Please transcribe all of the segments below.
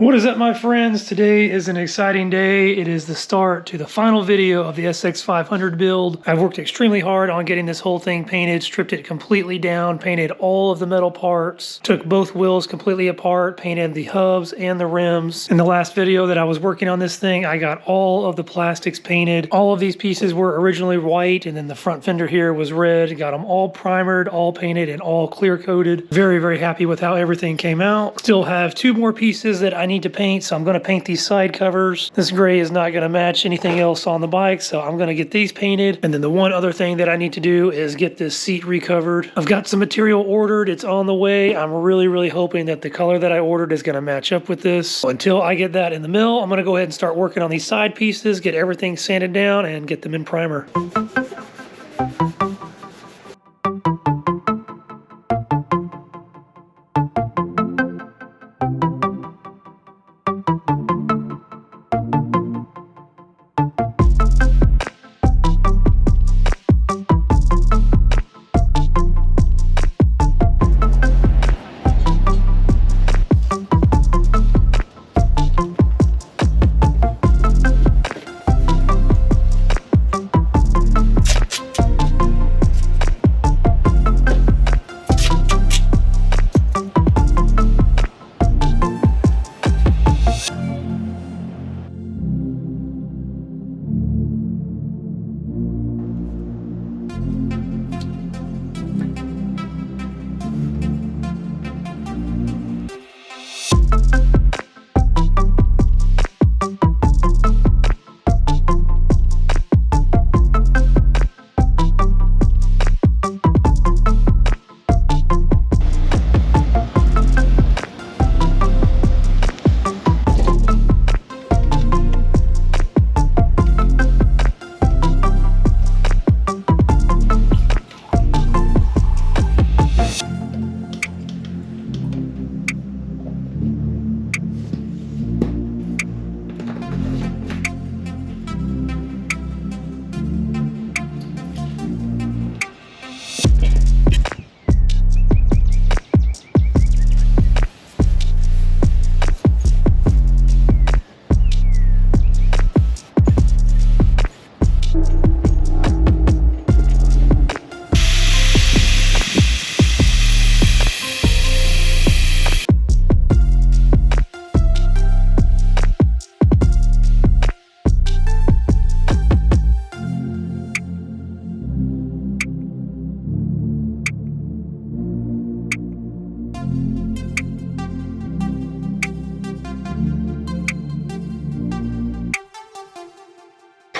What is up, my friends? Today is an exciting day. It is the start to the final video of the SX500 build. I've worked extremely hard on getting this whole thing painted, stripped it completely down, painted all of the metal parts, took both wheels completely apart, painted the hubs and the rims. In the last video that I was working on this thing, I got all of the plastics painted. All of these pieces were originally white, and then the front fender here was red. Got them all primered, all painted, and all clear coated. Very, very happy with how everything came out. Still have two more pieces that I need to paint, so I'm going to paint these side covers. This gray is not going to match anything else on the bike, so I'm going to get these painted. And then the one other thing that I need to do is get this seat recovered. I've got some material ordered. It's on the way. I'm really hoping that the color that I ordered is going to match up with this. So until I get that in the mill, I'm going to go ahead and start working on these side pieces, get everything sanded down, and get them in primer.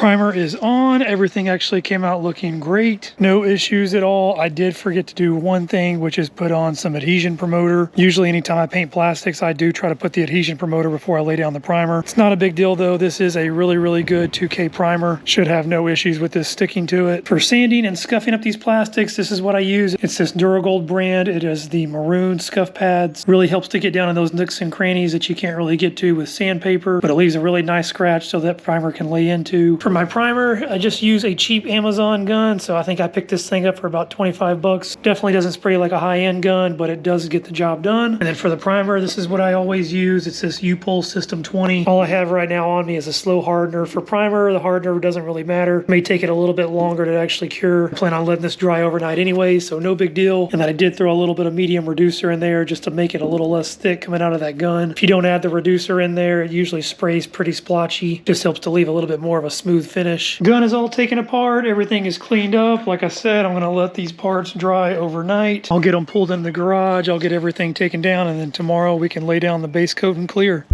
Primer is on. Everything actually came out looking great. No issues at all. I did forget to do one thing, which is put on some adhesion promoter. Usually anytime I paint plastics, I do try to put the adhesion promoter before I lay down the primer. It's not a big deal though. This is a really good 2K primer. Should have no issues with this sticking to it. For sanding and scuffing up these plastics, this is what I use. It's this Duragold brand. It is the maroon scuff pads. Really helps to get down in those nooks and crannies that you can't really get to with sandpaper, but it leaves a really nice scratch so that primer can lay into. For my primer, I just use a cheap Amazon gun, so I think I picked this thing up for about 25 bucks. Definitely doesn't spray like a high-end gun, but it does get the job done. And then for the primer, this is what I always use. It's this Upholstery System 20. All I have right now on me is a slow hardener. For primer, the hardener doesn't really matter. It may take it a little bit longer to actually cure. I plan on letting this dry overnight anyway, so no big deal. And then I did throw a little bit of medium reducer in there just to make it a little less thick coming out of that gun. If you don't add the reducer in there, it usually sprays pretty splotchy. Just helps to leave a little bit more of a smooth finish. Gun is all taken apart. Everything is cleaned up. Like I said, I'm going to let these parts dry overnight. I'll get them pulled in the garage. I'll get everything taken down, and then tomorrow we can lay down the base coat and clear.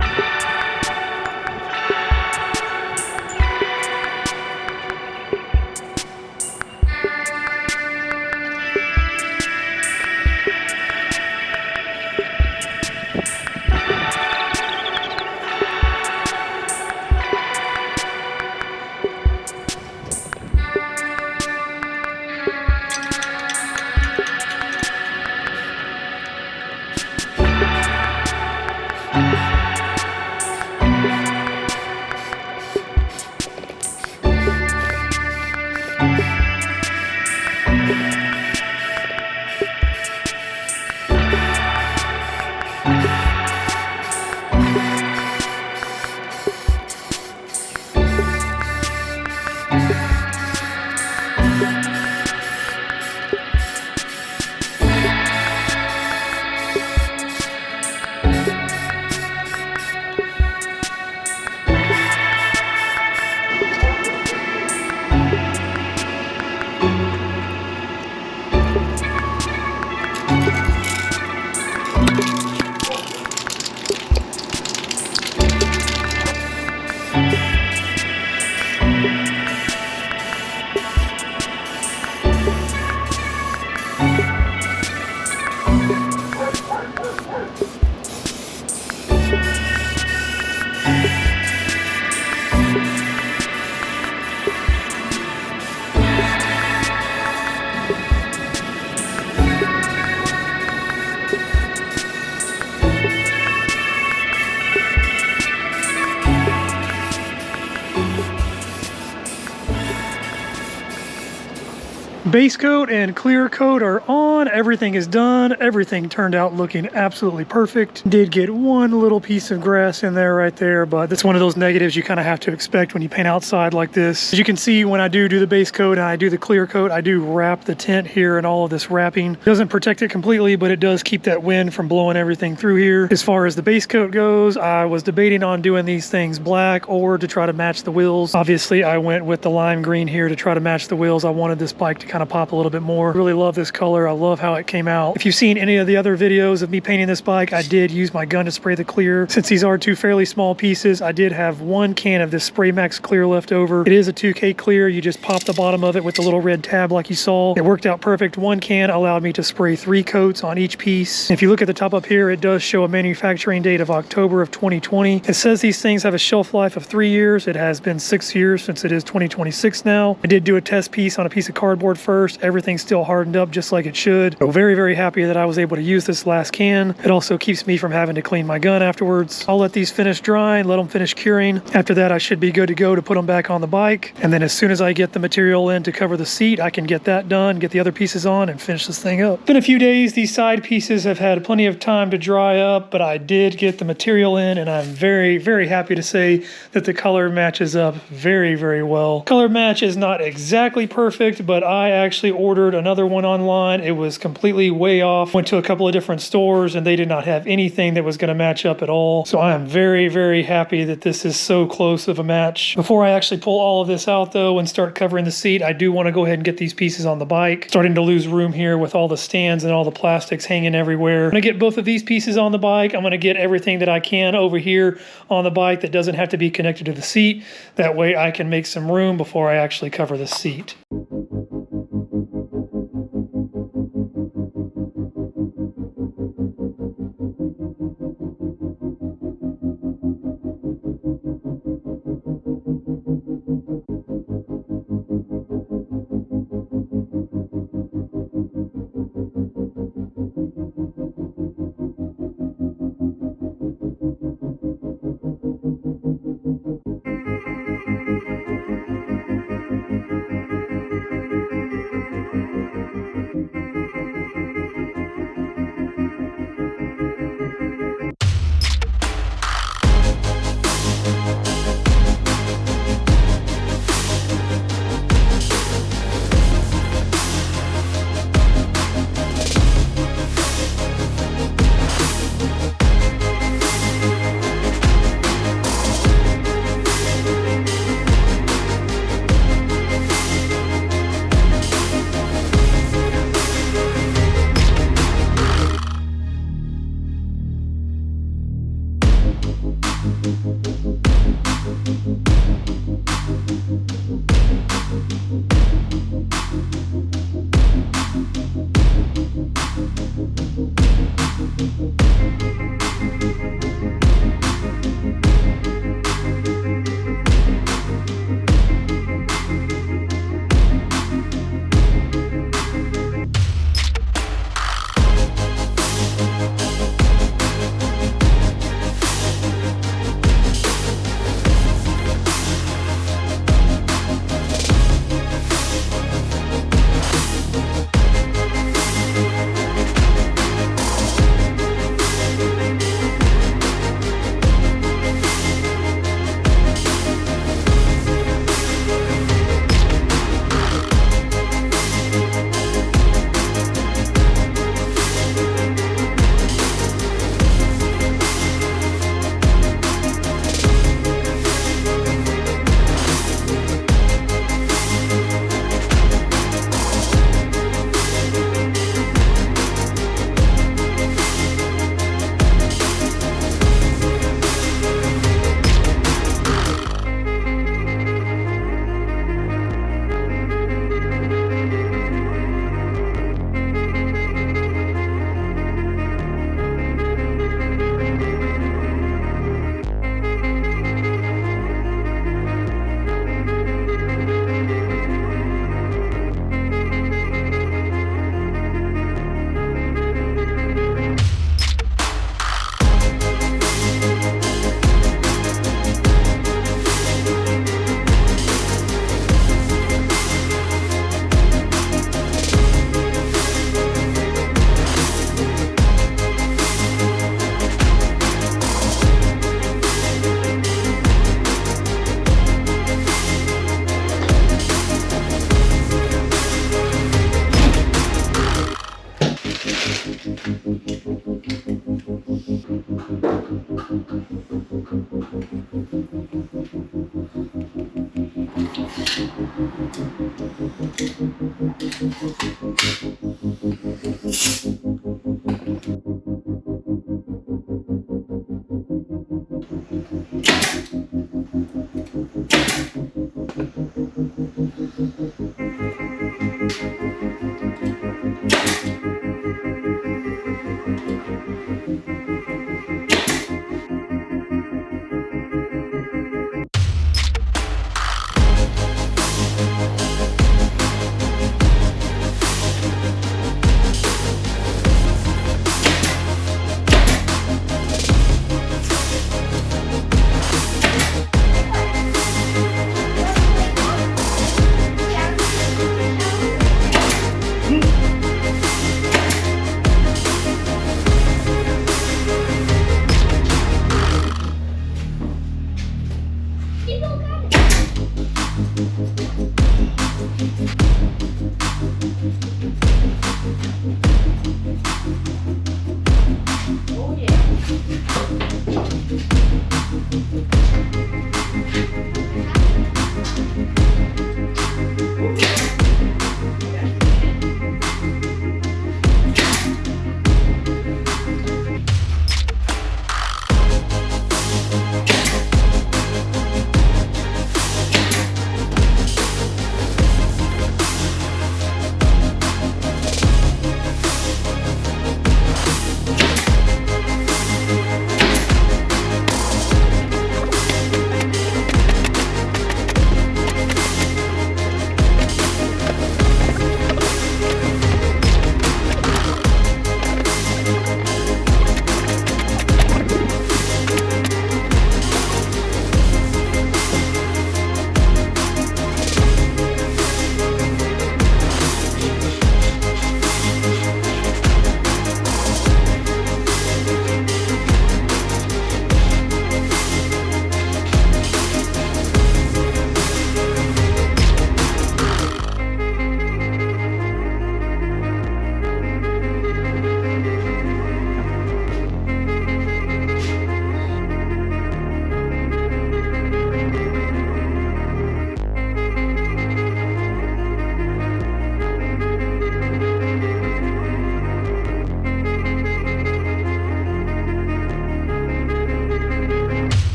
Base coat and clear coat are on. Everything is done. Everything turned out looking absolutely perfect. Did get one little piece of grass in there right there, but that's one of those negatives you kind of have to expect when you paint outside like this. As you can see, when I do the base coat and I do the clear coat, I do wrap the tent here and all of this wrapping. It doesn't protect it completely, but it does keep that wind from blowing everything through here. As far as the base coat goes, I was debating on doing these things black or to try to match the wheels. Obviously, I went with the lime green here to try to match the wheels. I wanted this bike to kind of pop a little bit more. Really love this color. I love how it came out. If you've seen any of the other videos of me painting this bike, I did use my gun to spray the clear. Since these are two fairly small pieces, I did have one can of this Spray Max clear left over. It is a 2K clear. You just pop the bottom of it with the little red tab like you saw. It worked out perfect. One can allowed me to spray 3 coats on each piece. If you look at the top up here, it does show a manufacturing date of October of 2020. It says these things have a shelf life of 3 years. It has been 6 years since it is 2026 now. I did do a test piece on a piece of cardboard first. Everything's still hardened up just like it should. So very, very happy that I was able to use this last can. It also keeps me from having to clean my gun afterwards. I'll let these finish drying, let them finish curing. After that, I should be good to go to put them back on the bike. And then as soon as I get the material in to cover the seat, I can get that done, get the other pieces on, and finish this thing up. Been a few days. These side pieces have had plenty of time to dry up, but I did get the material in, and I'm very, very happy to say that the color matches up very, very well. Color match is not exactly perfect, but I actually ordered another one online. It was completely way off. Went to a couple of different stores and they did not have anything that was going to match up at all. So I am very, very happy that this is so close of a match. Before I actually pull all of this out though and start covering the seat, I do want to go ahead and get these pieces on the bike. Starting to lose room here with all the stands and all the plastics hanging everywhere. I'm going to get both of these pieces on the bike. I'm going to get everything that I can over here on the bike that doesn't have to be connected to the seat. That way I can make some room before I actually cover the seat.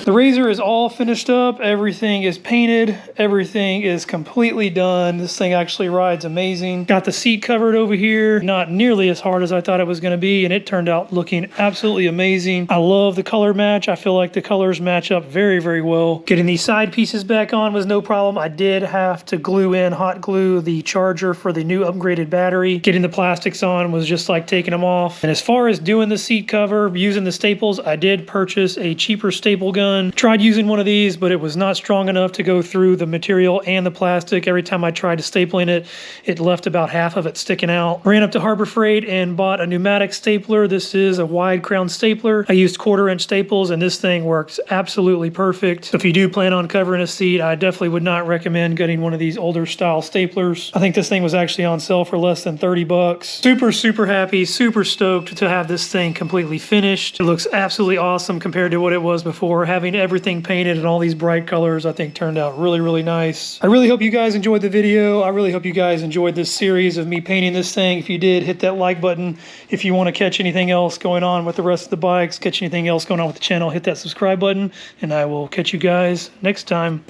The razor is all finished up. Everything is painted. Everything is completely done. This thing actually rides amazing. Got the seat covered over here. Not nearly as hard as I thought it was going to be, and it turned out looking absolutely amazing. I love the color match. I feel like the colors match up very, very well. Getting these side pieces back on was no problem. I did have to glue in, hot glue, the charger for the new upgraded battery. Getting the plastics on was just like taking them off. And as far as doing the seat cover, using the staples, I did purchase a cheaper staple gun. Tried using one of these, but it was not strong enough to go through the material and the plastic. Every time I tried to stapling it, it left about half of it sticking out. Ran up to Harbor Freight and bought a pneumatic stapler. This is a wide crown stapler. I used 1/4" staples, and this thing works absolutely perfect. So if you do plan on covering a seat, I definitely would not recommend getting one of these older style staplers. I think this thing was actually on sale for less than 30 bucks. Super, super happy, super stoked to have this thing completely finished. It looks absolutely awesome compared to what it was before. Having everything painted in all these bright colors, I think turned out really, really nice. I really hope you guys enjoyed the video. I really hope you guys enjoyed this series of me painting this thing. If you did, hit that like button. If you want to catch anything else going on with the rest of the bikes, catch anything else going on with the channel, hit that subscribe button, and I will catch you guys next time.